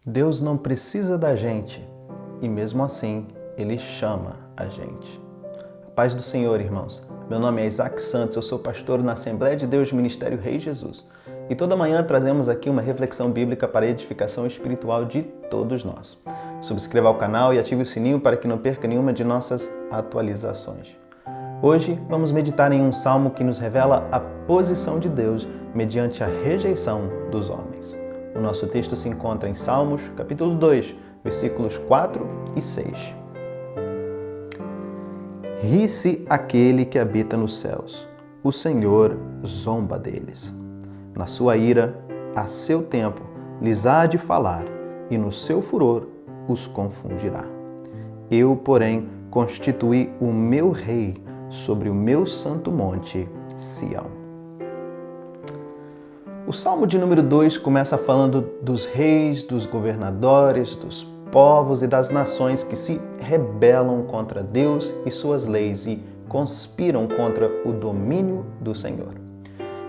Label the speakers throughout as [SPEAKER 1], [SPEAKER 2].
[SPEAKER 1] Deus não precisa da gente e mesmo assim Ele chama a gente. Paz do Senhor, irmãos. Meu nome é Isaac Santos, eu sou pastor na Assembleia de Deus Ministério Rei Jesus. E toda manhã trazemos aqui uma reflexão bíblica para a edificação espiritual de todos nós. Subscreva o canal e ative o sininho para que não perca nenhuma de nossas atualizações. Hoje vamos meditar em um salmo que nos revela a posição de Deus mediante a rejeição dos homens. O nosso texto se encontra em Salmos, capítulo 2, versículos 4 e 6. Ri-se aquele que habita nos céus, o Senhor zomba deles. Na sua ira, a seu tempo, lhes há de falar, e no seu furor os confundirá. Eu, porém, constituí o meu rei sobre o meu santo monte, Sião. O Salmo de número 2 começa falando dos reis, dos governadores, dos povos e das nações que se rebelam contra Deus e suas leis e conspiram contra o domínio do Senhor.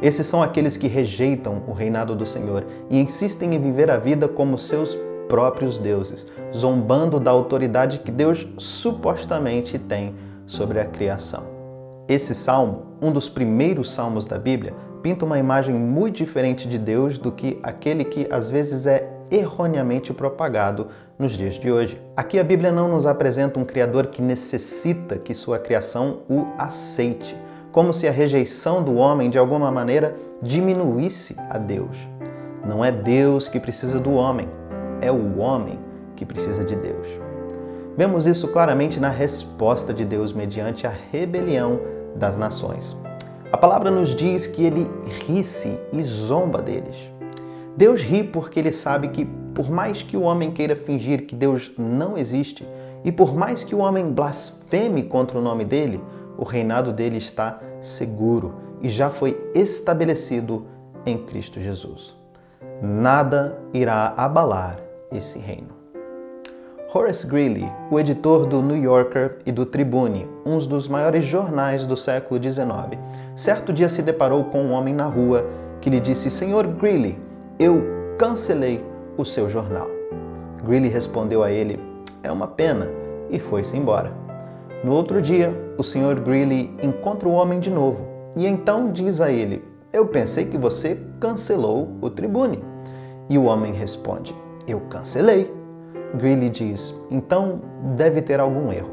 [SPEAKER 1] Esses são aqueles que rejeitam o reinado do Senhor e insistem em viver a vida como seus próprios deuses, zombando da autoridade que Deus supostamente tem sobre a criação. Esse salmo, um dos primeiros salmos da Bíblia, pinta uma imagem muito diferente de Deus do que aquele que às vezes é erroneamente propagado nos dias de hoje. Aqui a Bíblia não nos apresenta um Criador que necessita que sua criação o aceite, como se a rejeição do homem de alguma maneira diminuísse a Deus. Não é Deus que precisa do homem, é o homem que precisa de Deus. Vemos isso claramente na resposta de Deus mediante a rebelião das nações. A palavra nos diz que ele ri-se e zomba deles. Deus ri porque ele sabe que, por mais que o homem queira fingir que Deus não existe, e por mais que o homem blasfeme contra o nome dele, o reinado dele está seguro e já foi estabelecido em Cristo Jesus. Nada irá abalar esse reino. Horace Greeley, o editor do New Yorker e do Tribune, um dos maiores jornais do século XIX, certo dia se deparou com um homem na rua que lhe disse: "Senhor Greeley, eu cancelei o seu jornal." Greeley respondeu a ele: "É uma pena," e foi-se embora. No outro dia, o Sr. Greeley encontra o homem de novo e então diz a ele: "Eu pensei que você cancelou o Tribune." E o homem responde: "Eu cancelei." Greeley diz: "Então deve ter algum erro.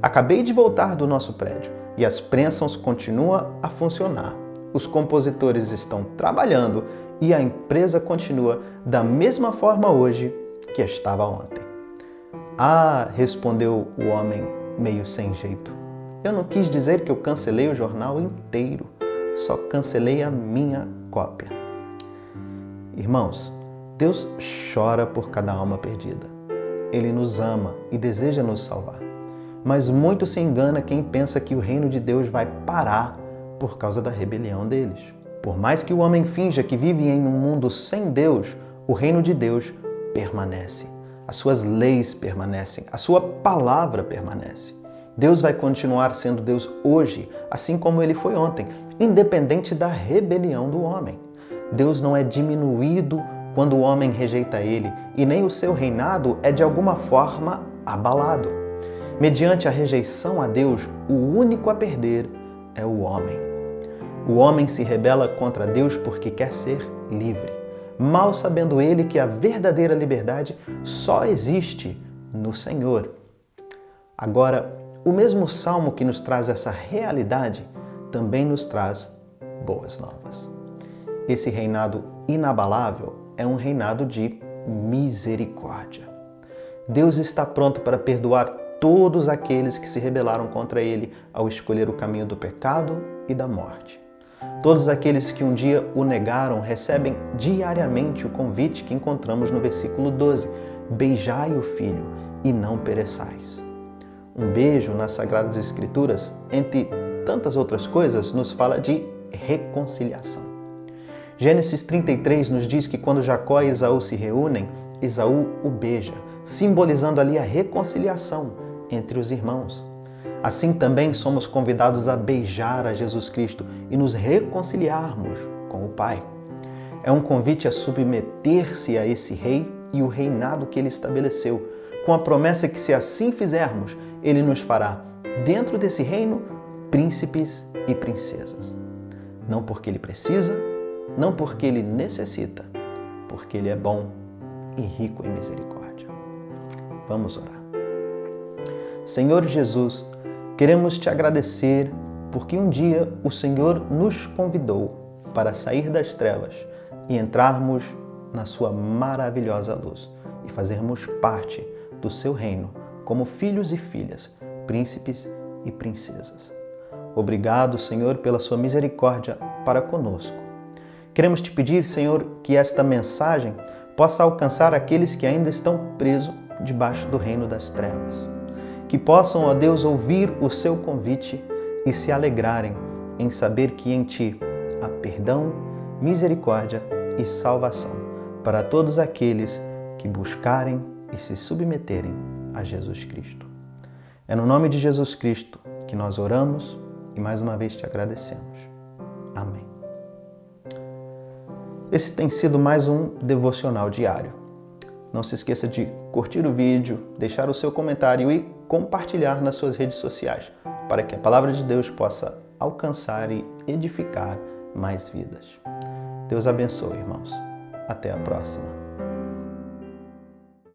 [SPEAKER 1] Acabei de voltar do nosso prédio e as prensas continuam a funcionar. Os compositores estão trabalhando e a empresa continua da mesma forma hoje que estava ontem." "Ah," respondeu o homem meio sem jeito, "eu não quis dizer que eu cancelei o jornal inteiro, só cancelei a minha cópia." Irmãos, Deus chora por cada alma perdida. Ele nos ama e deseja nos salvar. Mas muito se engana quem pensa que o reino de Deus vai parar por causa da rebelião deles. Por mais que o homem finja que vive em um mundo sem Deus, o reino de Deus permanece. As suas leis permanecem, a sua palavra permanece. Deus vai continuar sendo Deus hoje, assim como ele foi ontem, independente da rebelião do homem. Deus não é diminuído quando o homem rejeita ele, e nem o seu reinado é de alguma forma abalado. Mediante a rejeição a Deus, o único a perder é o homem. O homem se rebela contra Deus porque quer ser livre, mal sabendo ele que a verdadeira liberdade só existe no Senhor. Agora, o mesmo salmo que nos traz essa realidade também nos traz boas novas. Esse reinado inabalável é um reinado de misericórdia. Deus está pronto para perdoar todos aqueles que se rebelaram contra ele ao escolher o caminho do pecado e da morte. Todos aqueles que um dia o negaram recebem diariamente o convite que encontramos no versículo 12: "Beijai o Filho e não pereçais." Um beijo nas Sagradas Escrituras, entre tantas outras coisas, nos fala de reconciliação. Gênesis 33 nos diz que quando Jacó e Esaú se reúnem, Esaú o beija, simbolizando ali a reconciliação entre os irmãos. Assim também somos convidados a beijar a Jesus Cristo e nos reconciliarmos com o Pai. É um convite a submeter-se a esse Rei e o reinado que Ele estabeleceu, com a promessa que, se assim fizermos, Ele nos fará, dentro desse reino, príncipes e princesas. Não porque Ele precisa, não porque Ele necessita, porque Ele é bom e rico em misericórdia. Vamos orar. Senhor Jesus, queremos Te agradecer porque um dia o Senhor nos convidou para sair das trevas e entrarmos na Sua maravilhosa luz e fazermos parte do Seu reino como filhos e filhas, príncipes e princesas. Obrigado, Senhor, pela Sua misericórdia para conosco. Queremos Te pedir, Senhor, que esta mensagem possa alcançar aqueles que ainda estão presos debaixo do reino das trevas. Que possam, ó Deus, ouvir o Seu convite e se alegrarem em saber que em Ti há perdão, misericórdia e salvação para todos aqueles que buscarem e se submeterem a Jesus Cristo. É no nome de Jesus Cristo que nós oramos e mais uma vez Te agradecemos. Amém. Esse tem sido mais um devocional diário. Não se esqueça de curtir o vídeo, deixar o seu comentário e compartilhar nas suas redes sociais, para que a palavra de Deus possa alcançar e edificar mais vidas. Deus abençoe, irmãos. Até a próxima.